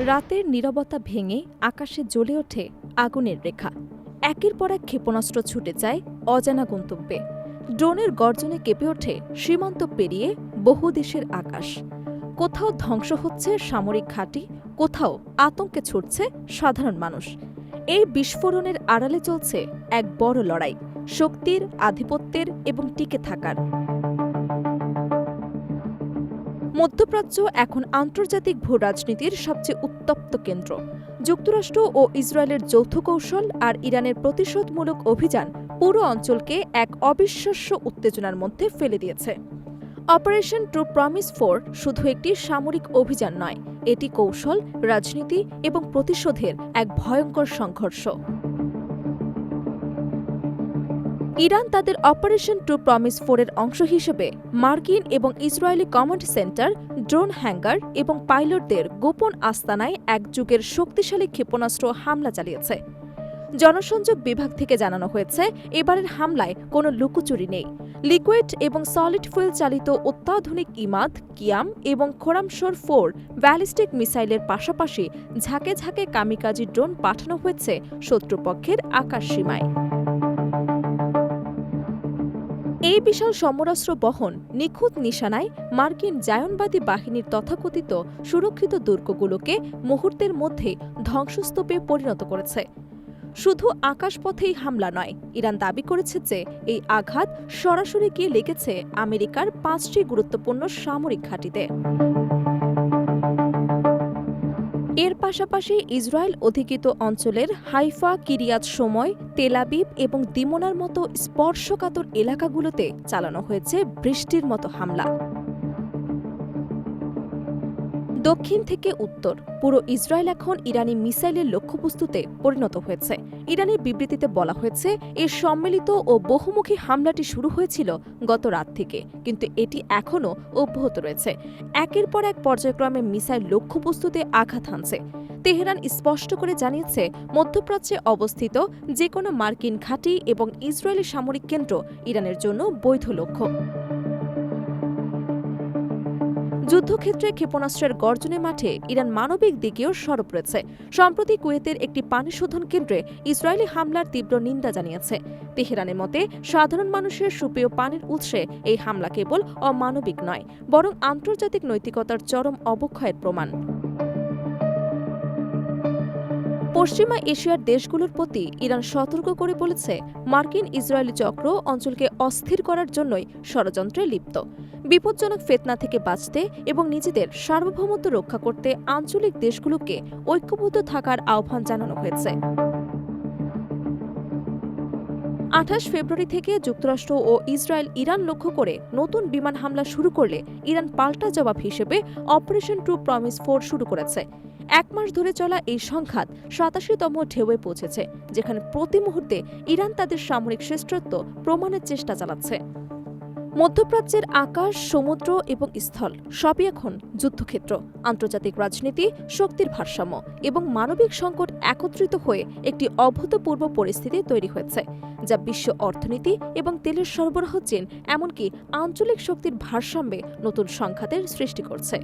রাতের নীরবতা ভেঙে আকাশে জ্বলে ওঠে আগুনের রেখা। একের পর এক ক্ষেপণাস্ত্র ছুটে যায় অজানা গন্তব্যে। ড্রোনের গর্জনে কেঁপে ওঠে সীমান্ত পেরিয়ে বহু দেশের আকাশ। কোথাও ধ্বংস হচ্ছে সামরিক ঘাঁটি, কোথাও আতঙ্কে ছুটছে সাধারণ মানুষ। এই বিস্ফোরণের আড়ালে চলছে এক বড় লড়াই, শক্তির, আধিপত্যের এবং টিকে থাকার। মধ্যপ্রাচ্য এখন আন্তর্জাতিক ভূরাজনীতির সবচেয়ে উত্তপ্ত কেন্দ্র। যুক্তরাষ্ট্র ও ইসরায়েলের যৌথ কৌশল আর ইরানের প্রতিশোধমূলক অভিযান পুরো অঞ্চলকে এক অবিশ্বাস্য উত্তেজনার মধ্যে ফেলে দিয়েছে। অপারেশন ট্রু প্রমিস 4 শুধু একটি সামরিক অভিযান নয়, এটি কৌশল, রাজনীতি এবং প্রতিশোধের এক ভয়ঙ্কর সংঘর্ষ। ইরান তাদের অপারেশন ট্রু প্রমিস 4 এর অংশ হিসেবে মার্কিন এবং Israeli command centre, drone hanger এবং পাইলটদের গোপন আস্তানায় এক যুগের শক্তিশালী ক্ষেপণাস্ত্র হামলা চালিয়েছে। জনসংযোগ বিভাগ থেকে জানানো হয়েছে, এবারের হামলায় কোনো লুকোচুরি নেই। লিকুইড এবং সলিড ফুয়েল চালিত অত্যাধুনিক ইমাদ, কিয়াম এবং খোরামশোর 4 ব্যালিস্টিক মিসাইলের পাশাপাশি ঝাঁকে ঝাঁকে কামিকাজি ড্রোন পাঠানো হয়েছে শত্রুপক্ষের আকাশসীমায়। এই বিশাল সমরাস্ত্র বহন নিখুঁত নিশানায় মার্কিন জায়নবাদী বাহিনীর তথাকথিত সুরক্ষিত দুর্গগুলোকে মুহূর্তের মধ্যে ধ্বংসস্তূপে পরিণত করেছে। শুধু আকাশপথেই হামলা নয়, ইরান দাবি করেছে যে এই আঘাত সরাসরি গিয়ে লেগেছে আমেরিকার 5টি গুরুত্বপূর্ণ সামরিক ঘাঁটিতে। এর পাশাপাশি ইসরায়েল অধিকৃত অঞ্চলের হাইফা, কিরিয়াত শময়, তেল আবিব এবং দিমোনার মতো স্পর্শকাতর এলাকাগুলোতে চালানো হয়েছে বৃষ্টির মতো হামলা। দক্ষিণ থেকে উত্তর, পুরো ইসরায়েল এখন ইরানি মিসাইলের লক্ষ্যবস্তুতে পরিণত হয়েছে। ইরানের বিবৃতিতে বলা হয়েছে, এর সম্মিলিত ও বহুমুখী হামলাটি শুরু হয়েছিল গত রাত থেকে, কিন্তু এটি এখনও অব্যাহত রয়েছে। একের পর এক পর্যায়ক্রমে মিসাইল লক্ষ্যবস্তুতে আঘাত হানছে। তেহরান স্পষ্ট করে জানিয়েছে, মধ্যপ্রাচ্যে অবস্থিত যে কোনো মার্কিন ঘাঁটি এবং ইসরায়েলি সামরিক কেন্দ্র ইরানের জন্য বৈধ লক্ষ্য। যুদ্ধক্ষেত্রে ক্ষেপণাস্ত্রের গর্জনে মাঠে ইরান মানবিক দিকেও সরব রয়েছে। সম্প্রতি কুয়েতের একটি পানি শোধন কেন্দ্রে ইসরায়েলি হামলার তীব্র নিন্দা জানিয়েছে। তেহরানের মতে, সাধারণ মানুষের সুপেয় পানির উৎসে এই হামলা কেবল অমানবিক নয়, বরং আন্তর্জাতিক নৈতিকতার চরম অবক্ষয়ের প্রমাণ। পশ্চিমা এশিয়ার দেশগুলোর প্রতি ইরান সতর্ক করে বলেছে, মার্কিন ইসরায়েলি চক্র অঞ্চলকে অস্থির করার জন্যই ষড়যন্ত্রে লিপ্ত। বিপজ্জনক ফিতনা থেকে বাঁচতে এবং নিজেদের সার্বভৌমত্ব রক্ষা করতে আঞ্চলিক দেশগুলোকে ঐক্যবদ্ধ থাকার আহ্বান জানানো হয়েছে। 28 ফেব্রুয়ারি থেকে যুক্তরাষ্ট্র ও ইসরায়েল ইরান লক্ষ্য করে নতুন বিমান হামলা শুরু করলে ইরান পাল্টা জবাব হিসেবে অপারেশন ট্রু প্রমিস 4 শুরু করেছে। 1 মাস ধরে চলা এই সংঘাত 87তম ঢেউয়ে পৌঁছেছে, যেখানে প্রতি মুহূর্তে ইরান তাদের সামরিক শ্রেষ্ঠত্ব প্রমাণের চেষ্টা চালাচ্ছে। মধ্যপ্রাচ্যের আকাশ, সমুদ্র এবং স্থল সবই এখন যুদ্ধক্ষেত্র। আন্তর্জাতিক রাজনীতি, শক্তির ভারসাম্য এবং মানবিক সংকট একত্রিত হয়ে একটি অভূতপূর্ব পরিস্থিতি তৈরি হয়েছে, যা বিশ্ব অর্থনীতি এবং তেলের সরবরাহ চেন, এমনকি আঞ্চলিক শক্তির ভারসাম্যে নতুন সংঘাতের সৃষ্টি করছে।